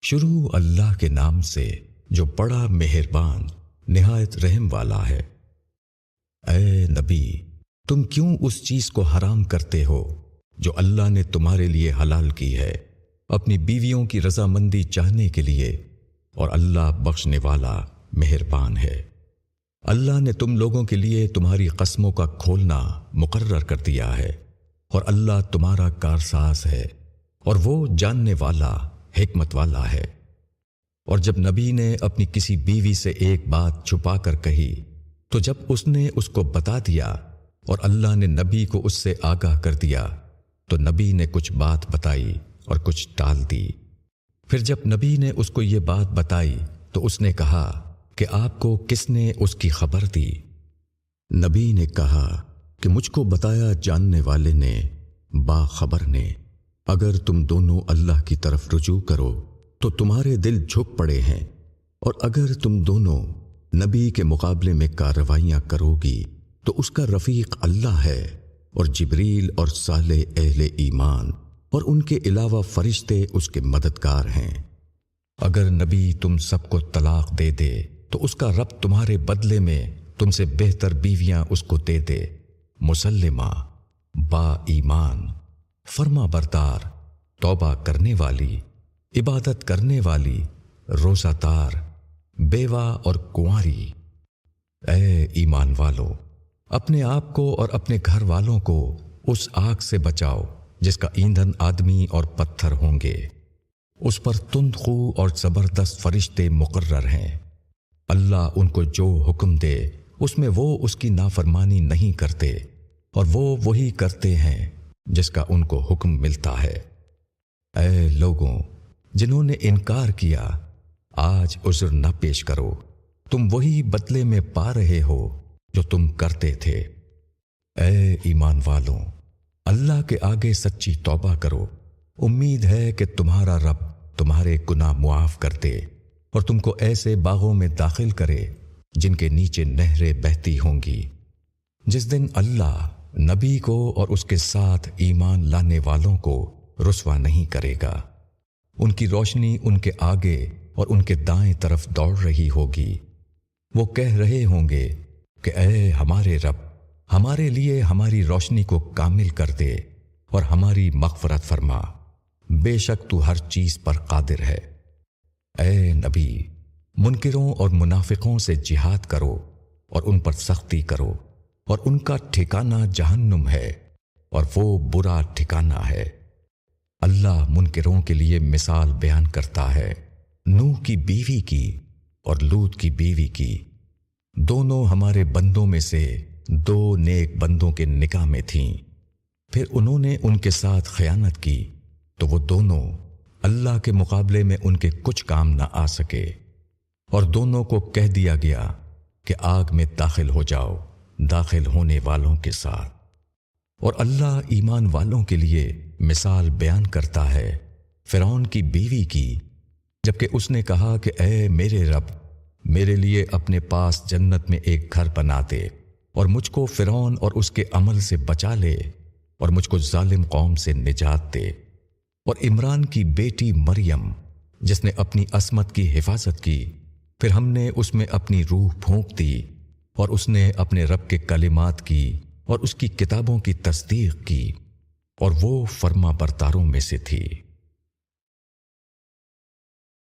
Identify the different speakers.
Speaker 1: شروع اللہ کے نام سے جو بڑا مہربان نہایت رحم والا ہے۔ اے نبی، تم کیوں اس چیز کو حرام کرتے ہو جو اللہ نے تمہارے لیے حلال کی ہے، اپنی بیویوں کی رضامندی چاہنے کے لیے، اور اللہ بخشنے والا مہربان ہے۔ اللہ نے تم لوگوں کے لیے تمہاری قسموں کا کھولنا مقرر کر دیا ہے، اور اللہ تمہارا کارساز ہے، اور وہ جاننے والا حکمت والا ہے۔ اور جب نبی نے اپنی کسی بیوی سے ایک بات چھپا کر کہی تو جب اس نے اس کو بتا دیا اور اللہ نے نبی کو اس سے آگاہ کر دیا تو نبی نے کچھ بات بتائی اور کچھ ٹال دی۔ پھر جب نبی نے اس کو یہ بات بتائی تو اس نے کہا کہ آپ کو کس نے اس کی خبر دی؟ نبی نے کہا کہ مجھ کو بتایا جاننے والے نے، باخبر نے۔ اگر تم دونوں اللہ کی طرف رجوع کرو تو تمہارے دل جھک پڑے ہیں، اور اگر تم دونوں نبی کے مقابلے میں کارروائیاں کرو گی تو اس کا رفیق اللہ ہے، اور جبریل اور صالح اہل ایمان اور ان کے علاوہ فرشتے اس کے مددگار ہیں۔ اگر نبی تم سب کو طلاق دے دے تو اس کا رب تمہارے بدلے میں تم سے بہتر بیویاں اس کو دے دے، مسلمہ، با ایمان، فرما بردار، توبہ کرنے والی، عبادت کرنے والی، روزہ دار، بیوہ اور کنواری۔ اے ایمان والو، اپنے آپ کو اور اپنے گھر والوں کو اس آگ سے بچاؤ جس کا ایندھن آدمی اور پتھر ہوں گے، اس پر تند خو اور زبردست فرشتے مقرر ہیں۔ اللہ ان کو جو حکم دے اس میں وہ اس کی نافرمانی نہیں کرتے، اور وہ وہی کرتے ہیں جس کا ان کو حکم ملتا ہے۔ اے لوگوں جنہوں نے انکار کیا، آج عذر نہ پیش کرو، تم وہی بدلے میں پا رہے ہو جو تم کرتے تھے۔ اے ایمان والوں، اللہ کے آگے سچی توبہ کرو، امید ہے کہ تمہارا رب تمہارے گناہ معاف کر دے اور تم کو ایسے باغوں میں داخل کرے جن کے نیچے نہریں بہتی ہوں گی۔ جس دن اللہ نبی کو اور اس کے ساتھ ایمان لانے والوں کو رسوا نہیں کرے گا، ان کی روشنی ان کے آگے اور ان کے دائیں طرف دوڑ رہی ہوگی۔ وہ کہہ رہے ہوں گے کہ اے ہمارے رب، ہمارے لیے ہماری روشنی کو کامل کر دے اور ہماری مغفرت فرما، بے شک تو ہر چیز پر قادر ہے۔ اے نبی، منکروں اور منافقوں سے جہاد کرو اور ان پر سختی کرو، اور ان کا ٹھکانہ جہنم ہے، اور وہ برا ٹھکانہ ہے۔ اللہ منکروں کے لیے مثال بیان کرتا ہے نوح کی بیوی کی اور لوط کی بیوی کی۔ دونوں ہمارے بندوں میں سے دو نیک بندوں کے نکاح میں تھیں، پھر انہوں نے ان کے ساتھ خیانت کی تو وہ دونوں اللہ کے مقابلے میں ان کے کچھ کام نہ آ سکے، اور دونوں کو کہہ دیا گیا کہ آگ میں داخل ہو جاؤ داخل ہونے والوں کے ساتھ۔ اور اللہ ایمان والوں کے لیے مثال بیان کرتا ہے فرعون کی بیوی کی، جبکہ اس نے کہا کہ اے میرے رب، میرے لیے اپنے پاس جنت میں ایک گھر بنا دے اور مجھ کو فرعون اور اس کے عمل سے بچا لے اور مجھ کو ظالم قوم سے نجات دے۔ اور عمران کی بیٹی مریم جس نے اپنی عصمت کی حفاظت کی، پھر ہم نے اس میں اپنی روح پھونک دی اور اس نے اپنے رب کے کلمات کی اور اس کی کتابوں کی تصدیق کی، اور وہ فرما برداروں میں سے تھی۔